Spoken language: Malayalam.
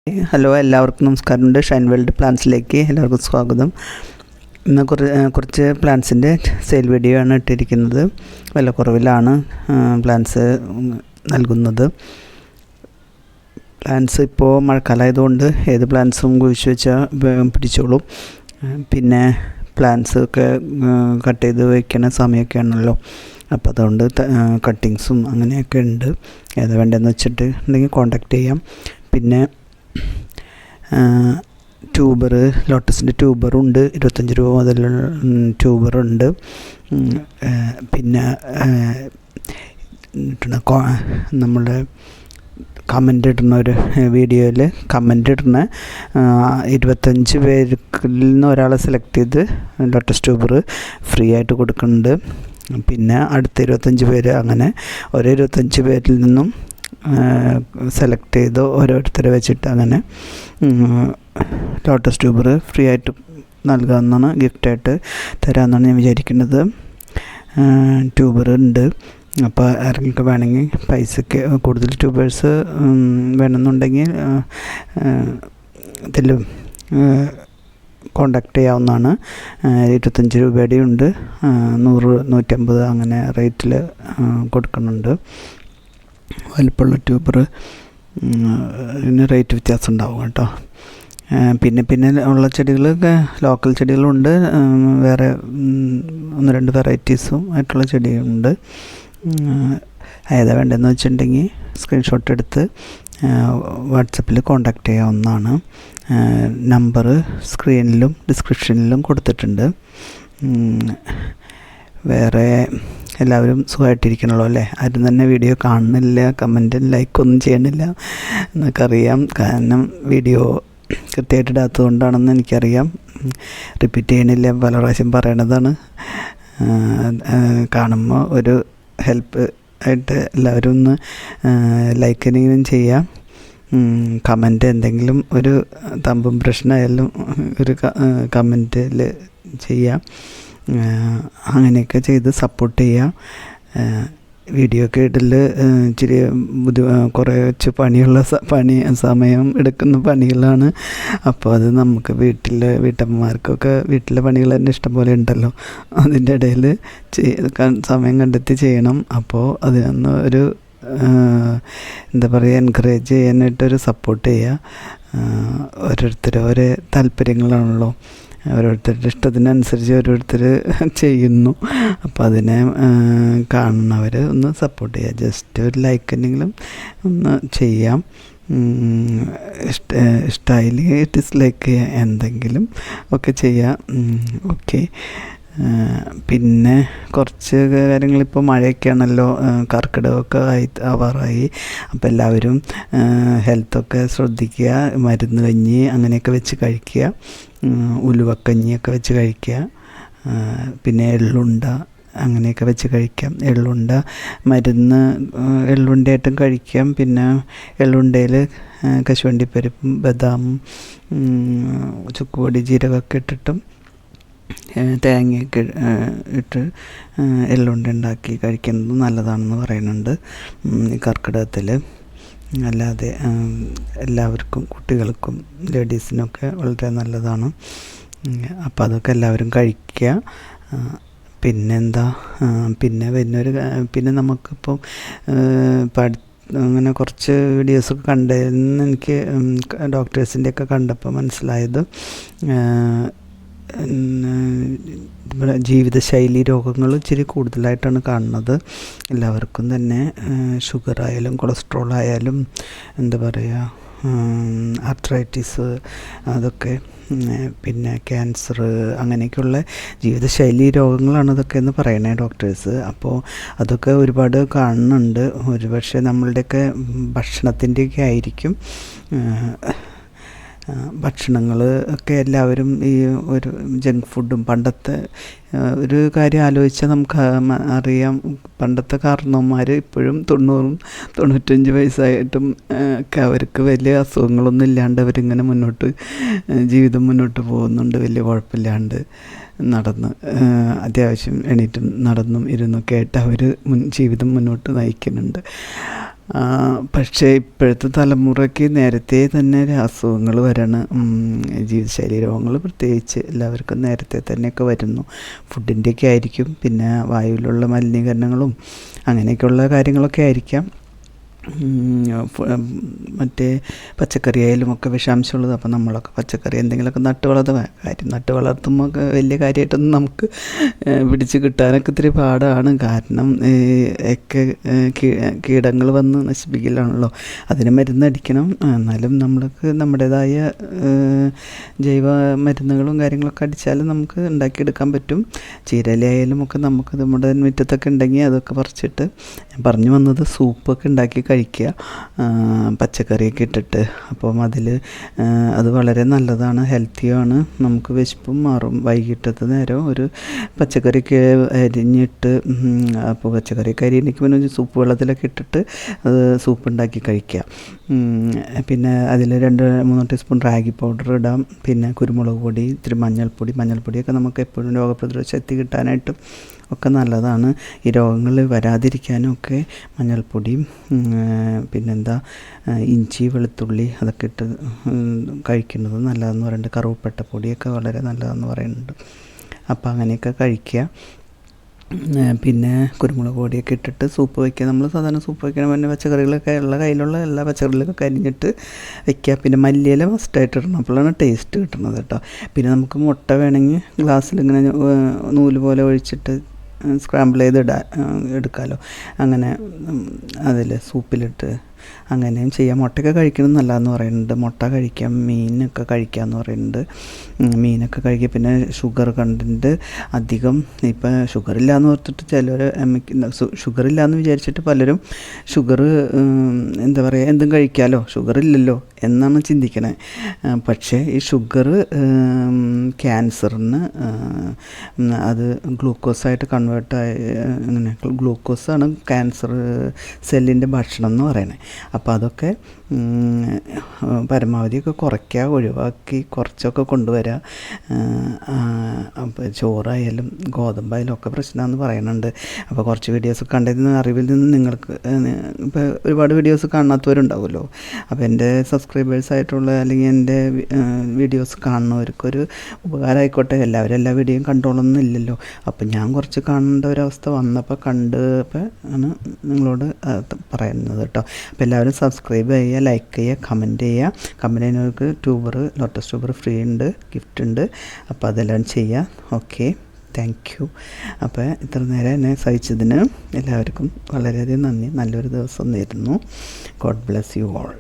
ഹലോ, എല്ലാവർക്കും നമസ്കാരമുണ്ട്. ഷൈൻ വേൾഡ് പ്ലാന്റ്സിലേക്ക് എല്ലാവർക്കും സ്വാഗതം. ഇന്ന് കുറച്ച് പ്ലാന്റ്സിൻ്റെ സെയിൽ വീഡിയോ ആണ് ഇട്ടിരിക്കുന്നത്. വിലക്കുറവിലാണ് പ്ലാന്റ്സ് നൽകുന്നത്. പ്ലാന്റ്സ് ഇപ്പോൾ മഴക്കാലമായതുകൊണ്ട് ഏത് പ്ലാന്റ്സും കുഴിച്ച് വെച്ചാൽ പിടിച്ചോളും. പിന്നെ പ്ലാന്റ്സ് ഒക്കെ കട്ട് ചെയ്ത് വയ്ക്കുന്ന സമയമൊക്കെ ആണല്ലോ. അപ്പോൾ അതുകൊണ്ട് കട്ടിങ്സും അങ്ങനെയൊക്കെ ഉണ്ട്. ഏതാ വേണ്ടതെന്ന് വെച്ചിട്ട് ഉണ്ടെങ്കിൽ കോൺടാക്റ്റ് ചെയ്യാം. പിന്നെ ട്യൂബർ, ലോട്ടസിൻ്റെ ട്യൂബറുണ്ട്. 25 രൂപ മുതൽ ട്യൂബറുണ്ട്. പിന്നെ നമ്മുടെ കമൻ്റ് ഇടുന്ന ഒരു വീഡിയോയിൽ കമൻ്റ് ഇടുന്ന 25 പേരിൽ നിന്ന് ഒരാളെ സെലക്ട് ചെയ്ത് ലോട്ടസ് ട്യൂബർ ഫ്രീ ആയിട്ട് കൊടുക്കുന്നുണ്ട്. പിന്നെ അടുത്ത 25 പേര്, അങ്ങനെ ഒരു 25 പേരിൽ നിന്നും സെലക്ട് ചെയ്ത് ഓരോരുത്തരെ വെച്ചിട്ട് അങ്ങനെ ലോട്ടസ് ട്യൂബർ ഫ്രീ ആയിട്ട് നൽകാമെന്നാണ്, ഗിഫ്റ്റായിട്ട് തരാമെന്നാണ് ഞാൻ വിചാരിക്കുന്നത്. ട്യൂബർ ഉണ്ട്. അപ്പോൾ ആരെങ്കിലും വേണമെങ്കിൽ പൈസയ്ക്ക് കൂടുതൽ ട്യൂബേഴ്സ് വേണമെന്നുണ്ടെങ്കിൽ ഇതിൽ കോണ്ടാക്ട് ചെയ്യാവുന്നതാണ്. 25 രൂപയുടെ ഉണ്ട്, 100, 150 അങ്ങനെ റേറ്റിൽ കൊടുക്കുന്നുണ്ട്. വലിപ്പമുള്ള ട്യൂബർ റേറ്റ് വ്യത്യാസം ഉണ്ടാവും കേട്ടോ. പിന്നെ ഉള്ള ചെടികൾ ലോക്കൽ ചെടികളുണ്ട്. വേറെ 1-2 വെറൈറ്റീസും ആയിട്ടുള്ള ചെടികളുണ്ട്. ഏതാ വേണ്ടതെന്ന് വെച്ചിട്ടുണ്ടെങ്കിൽ സ്ക്രീൻഷോട്ട് എടുത്ത് വാട്സപ്പിൽ കോണ്ടാക്ട് ചെയ്യാവുന്നതാണ്. നമ്പർ സ്ക്രീനിലും ഡിസ്ക്രിപ്ഷനിലും കൊടുത്തിട്ടുണ്ട്. വേറെ എല്ലാവരും സുഖമായിട്ടിരിക്കണല്ലോ അല്ലേ? ആരും തന്നെ വീഡിയോ കാണുന്നില്ല, കമൻറ്റും ലൈക്കൊന്നും ചെയ്യണില്ല എന്നൊക്കറിയാം. കാരണം വീഡിയോ കൃത്യമായിട്ട് ഇടാത്തത് കൊണ്ടാണെന്ന് എനിക്കറിയാം. റിപ്പീറ്റ് ചെയ്യണില്ല, പല പ്രാവശ്യം പറയണതാണ്. കാണുമ്പോൾ ഒരു ഹെൽപ്പ് ആയിട്ട് എല്ലാവരും ഒന്ന് ലൈക്കെങ്കിലും ചെയ്യാം. കമൻറ്റ് എന്തെങ്കിലും ഒരു തമ്പും പ്രശ്നമായാലും ഒരു കമൻറ്റിൽ ചെയ്യാം. അങ്ങനെയൊക്കെ ചെയ്ത് സപ്പോർട്ട് ചെയ്യാം. വീഡിയോ ഒക്കെ ഇടൽ ഇച്ചിരി കുറച്ച് സമയം എടുക്കുന്ന പണികളാണ്. അപ്പോൾ അത് നമുക്ക് വീട്ടമ്മമാർക്കൊക്കെ വീട്ടിലെ പണികൾ തന്നെ ഇഷ്ടംപോലെ ഉണ്ടല്ലോ. അതിൻ്റെ ഇടയിൽ സമയം കണ്ടെത്തി ചെയ്യണം. അപ്പോൾ അതിനൊന്ന് ഒരു എന്താ പറയുക, എൻകറേജ് ചെയ്യാനായിട്ടൊരു സപ്പോർട്ട് ചെയ്യുക. ഓരോരുത്തരും ഓരോ താല്പര്യങ്ങളാണല്ലോ, ഓരോരുത്തരുടെ ഇഷ്ടത്തിനനുസരിച്ച് ഓരോരുത്തർ ചെയ്യുന്നു. അപ്പോൾ അതിനെ കാണുന്നവർ ഒന്ന് സപ്പോർട്ട് ചെയ്യുക. ജസ്റ്റ് ഒരു ലൈക്ക് എന്തെങ്കിലും ഒന്ന് ചെയ്യാം. ഇഷ്ടമായില്ലെങ്കിൽ ഡിസ്ലൈക്ക് ചെയ്യുക, എന്തെങ്കിലും ഒക്കെ ചെയ്യാം. ഓക്കെ. പിന്നെ കുറച്ച് കാര്യങ്ങളിപ്പോൾ മഴയൊക്കെയാണല്ലോ, കർക്കിടകമൊക്കെ ആവാറായി. അപ്പോൾ എല്ലാവരും ഹെൽത്തൊക്കെ ശ്രദ്ധിക്കുക. മരുന്ന് കഞ്ഞി അങ്ങനെയൊക്കെ വെച്ച് കഴിക്കുക. ഉലുവക്കഞ്ഞിയൊക്കെ വെച്ച് കഴിക്കുക. പിന്നെ എള്ളുണ്ട അങ്ങനെയൊക്കെ വെച്ച് കഴിക്കാം. എള്ളുണ്ട മരുന്ന് എള്ളുണ്ടയായിട്ടും കഴിക്കാം. പിന്നെ എള്ളുണ്ടയിൽ കശുവണ്ടിപ്പരിപ്പും ബദാമും ചുക്കുപൊടി ജീരകമൊക്കെ ഇട്ടിട്ടും തേങ്ങയൊക്കെ ഇട്ട് എള്ളുണ്ട ഉണ്ടാക്കി കഴിക്കുന്നത് നല്ലതാണെന്ന് പറയുന്നുണ്ട് ഈ കർക്കിടകത്തിൽ. അല്ലാതെ എല്ലാവർക്കും, കുട്ടികൾക്കും ലേഡീസിനൊക്കെ വളരെ നല്ലതാണ്. അപ്പോൾ അതൊക്കെ എല്ലാവരും കഴിക്കുക. പിന്നെന്താ, പിന്നെ നമുക്കിപ്പം അങ്ങനെ കുറച്ച് വീഡിയോസൊക്കെ കണ്ടതെന്ന് എനിക്ക് ഡോക്ടേഴ്സിൻ്റെയൊക്കെ കണ്ടപ്പോൾ മനസ്സിലായത്, ഇവിടെ ജീവിതശൈലി രോഗങ്ങൾ ഇച്ചിരി കൂടുതലായിട്ടാണ് കാണുന്നത്. എല്ലാവർക്കും തന്നെ ഷുഗറായാലും കൊളസ്ട്രോൾ ആയാലും എന്താ പറയുക, ആർത്രൈറ്റിസ്, അതൊക്കെ, പിന്നെ ക്യാൻസർ, അങ്ങനെയൊക്കെയുള്ള ജീവിതശൈലി രോഗങ്ങളാണ് ഇതൊക്കെ എന്ന് പറയണേ ഡോക്ടേഴ്സ്. അപ്പോൾ അതൊക്കെ ഒരുപാട് കാണുന്നുണ്ട്. ഒരുപക്ഷെ നമ്മളുടെയൊക്കെ ഭക്ഷണത്തിൻ്റെയൊക്കെ ആയിരിക്കും. ഭക്ഷണങ്ങൾ ഒക്കെ എല്ലാവരും ഈ ഒരു ജങ്ക് ഫുഡും, പണ്ടത്തെ ഒരു കാര്യം ആലോചിച്ചാൽ നമുക്ക് അറിയാം. പണ്ടത്തെ കാരണവന്മാർ ഇപ്പോഴും 90-95 വയസ്സായിട്ടും ഒക്കെ അവർക്ക് വലിയ അസുഖങ്ങളൊന്നും ഇല്ലാണ്ട് അവരിങ്ങനെ ജീവിതം മുന്നോട്ട് പോകുന്നുണ്ട്. വലിയ കുഴപ്പമില്ലാണ്ട് നടന്ന്, അത്യാവശ്യം എണീറ്റും നടന്നും ഇരുന്നൊക്കെ ആയിട്ട് അവർ ജീവിതം മുന്നോട്ട് നയിക്കുന്നുണ്ട്. പക്ഷേ ഇപ്പോഴത്തെ തലമുറയ്ക്ക് നേരത്തെ തന്നെ അസുഖങ്ങൾ വരണം. ജീവിതശൈലി രോഗങ്ങൾ പ്രത്യേകിച്ച് എല്ലാവർക്കും നേരത്തെ തന്നെയൊക്കെ വരുന്നു. ഫുഡിൻ്റെയൊക്കെ ആയിരിക്കും, പിന്നെ വായുവിലുള്ള മലിനീകരണങ്ങളും അങ്ങനെയൊക്കെയുള്ള കാര്യങ്ങളൊക്കെ ആയിരിക്കാം. മറ്റേ പച്ചക്കറി ആയാലും ഒക്കെ വിഷാംശമുള്ളത്. അപ്പോൾ നമ്മളൊക്കെ പച്ചക്കറി എന്തെങ്കിലുമൊക്കെ നട്ട് വളർത്തുമ്പോൾ വലിയ കാര്യമായിട്ടൊന്നും നമുക്ക് പിടിച്ച് കിട്ടാനൊക്കെ ഇത്തിരി പാടാണ്. കാരണം ഒക്കെ കീടങ്ങൾ വന്ന് നശിപ്പിക്കലാണല്ലോ. അതിന് മരുന്നടിക്കണം. എന്നാലും നമ്മൾക്ക് നമ്മുടേതായ ജൈവ മരുന്നുകളും കാര്യങ്ങളൊക്കെ അടിച്ചാലും നമുക്ക് ഉണ്ടാക്കിയെടുക്കാൻ പറ്റും. ചീരയിലായാലും ഒക്കെ നമുക്ക് നമ്മുടെ മുറ്റത്തൊക്കെ ഉണ്ടെങ്കിൽ അതൊക്കെ പറിച്ചിട്ട്, ഞാൻ പറഞ്ഞു വന്നത് സൂപ്പൊക്കെ ഉണ്ടാക്കി കഴിക്കുക പച്ചക്കറിയൊക്കെ ഇട്ടിട്ട്. അപ്പം അത് വളരെ നല്ലതാണ്, ഹെൽത്തിയാണ്. നമുക്ക് വിശപ്പും മാറും. വൈകിട്ടത്തെ നേരം ഒരു പച്ചക്കറിക്ക് അരിഞ്ഞിട്ട്, അപ്പോൾ പച്ചക്കറിയൊക്കെ അരിഞ്ഞിട്ട് പിന്നെ സൂപ്പ് വെള്ളത്തിലൊക്കെ ഇട്ടിട്ട് അത് സൂപ്പ് ഉണ്ടാക്കി കഴിക്കുക. പിന്നെ അതിൽ 2-3 ടീസ്പൂൺ റാഗി പൗഡർ ഇടാം. പിന്നെ കുരുമുളക് പൊടി, ഇത്തിരി മഞ്ഞൾപ്പൊടിയൊക്കെ നമുക്ക് എപ്പോഴും രോഗപ്രതിരോധ ശക്തി കിട്ടാനായിട്ടും ഒക്കെ നല്ലതാണ്. ഈ രോഗങ്ങൾ വരാതിരിക്കാനും ഒക്കെ മഞ്ഞൾപ്പൊടിയും പിന്നെന്താ ഇഞ്ചി, വെളുത്തുള്ളി അതൊക്കെ ഇട്ട് കഴിക്കുന്നത് നല്ലതെന്ന് പറയുന്നുണ്ട്. കറുവപ്പട്ട പൊടിയൊക്കെ വളരെ നല്ലതെന്ന് പറയുന്നുണ്ട്. അപ്പോൾ അങ്ങനെയൊക്കെ കഴിക്കുക. പിന്നെ കുരുമുളക് പൊടിയൊക്കെ ഇട്ടിട്ട് സൂപ്പ് വയ്ക്കുക. നമ്മൾ സാധാരണ സൂപ്പ് വയ്ക്കണ പിന്നെ പച്ചക്കറികളൊക്കെ കയ്യിലുള്ള എല്ലാ പച്ചക്കറികളൊക്കെ അരിഞ്ഞിട്ട് വയ്ക്കുക. പിന്നെ മല്ലിയില മസ്റ്റായിട്ട് ഇടണം, അപ്പോഴാണ് ടേസ്റ്റ് കിട്ടുന്നത് കേട്ടോ. പിന്നെ നമുക്ക് മുട്ട വേണമെങ്കിൽ ഗ്ലാസ്സിലിങ്ങനെ നൂല് പോലെ ഒഴിച്ചിട്ട് സ്ക്രാമ്പിൾ ചെയ്ത് എടുക്കാമല്ലോ. അങ്ങനെ അതിൽ സൂപ്പിലിട്ട് അങ്ങനെയും ചെയ്യാം. മുട്ടയൊക്കെ കഴിക്കുന്നത് നല്ലതെന്ന് പറയുന്നുണ്ട്. മുട്ട കഴിക്കാം, മീനൊക്കെ കഴിക്കാമെന്ന് പറയുന്നുണ്ട്. മീനൊക്കെ കഴിക്കുക. പിന്നെ ഷുഗർ കണ്ടൻറ്റ് അധികം, ഇപ്പം ഷുഗറില്ലാന്ന് ഓർത്തിട്ട് ചിലർ ഷുഗറില്ലാന്ന് വിചാരിച്ചിട്ട് പലരും എന്താ പറയുക, എന്തും കഴിക്കാമല്ലോ, ഷുഗറില്ലല്ലോ എന്നാണ് ചിന്തിക്കണേ. പക്ഷേ ഈ ഷുഗർ ക്യാൻസറിന് അത് ഗ്ലൂക്കോസായിട്ട് കൺവേർട്ടായി, അങ്ങനെ ഗ്ലൂക്കോസാണ് ക്യാൻസർ സെല്ലിൻ്റെ ഭക്ഷണം എന്ന് പറയണേ. അപ്പോൾ അതൊക്കെ പരമാവധിയൊക്കെ കുറയ്ക്കുക, ഒഴിവാക്കി കുറച്ചൊക്കെ കൊണ്ടുവരിക. അപ്പോൾ ചോറായാലും ഗോതമ്പായാലും ഒക്കെ പ്രശ്നമാണെന്ന് പറയുന്നുണ്ട്. അപ്പോൾ കുറച്ച് വീഡിയോസ് കണ്ടതിൽ അറിവിൽ നിന്ന് നിങ്ങൾക്ക് ഇപ്പോൾ ഒരുപാട് വീഡിയോസ് കാണാത്തവരുണ്ടാവുമല്ലോ. അപ്പോൾ എൻ്റെ സബ്സ്ക്രൈബേഴ്സായിട്ടുള്ള അല്ലെങ്കിൽ എൻ്റെ വീഡിയോസ് കാണുന്നവർക്കൊരു ഉപകാരമായിക്കോട്ടെ. എല്ലാവരും എല്ലാ വീഡിയോയും കണ്ടോളൊന്നുമില്ലല്ലോ. അപ്പോൾ ഞാൻ കുറച്ച് കാണേണ്ട ഒരവസ്ഥ വന്നപ്പോൾ കണ്ടപ്പോൾ ആണ് നിങ്ങളോട് പറയുന്നത് കേട്ടോ. അപ്പോൾ എല്ലാവരും സബ്സ്ക്രൈബ് ചെയ്യുക, ലൈക്ക് ചെയ്യുക, കമൻറ്റ് ചെയ്യുക. കമൻറ്റ് ചെയ്യുന്നവർക്ക് ലോട്ടസ് ട്യൂബർ ഫ്രീ ഉണ്ട്, ഗിഫ്റ്റ് ഉണ്ട്. അപ്പോൾ അതെല്ലാം ചെയ്യുക. Okay, thank you. അപ്പോൾ ഇത്ര നേരം എന്നെ സഹിച്ചതിന് എല്ലാവർക്കും വളരെയധികം നന്ദി. നല്ലൊരു ദിവസം നേരുന്നു. God bless you all.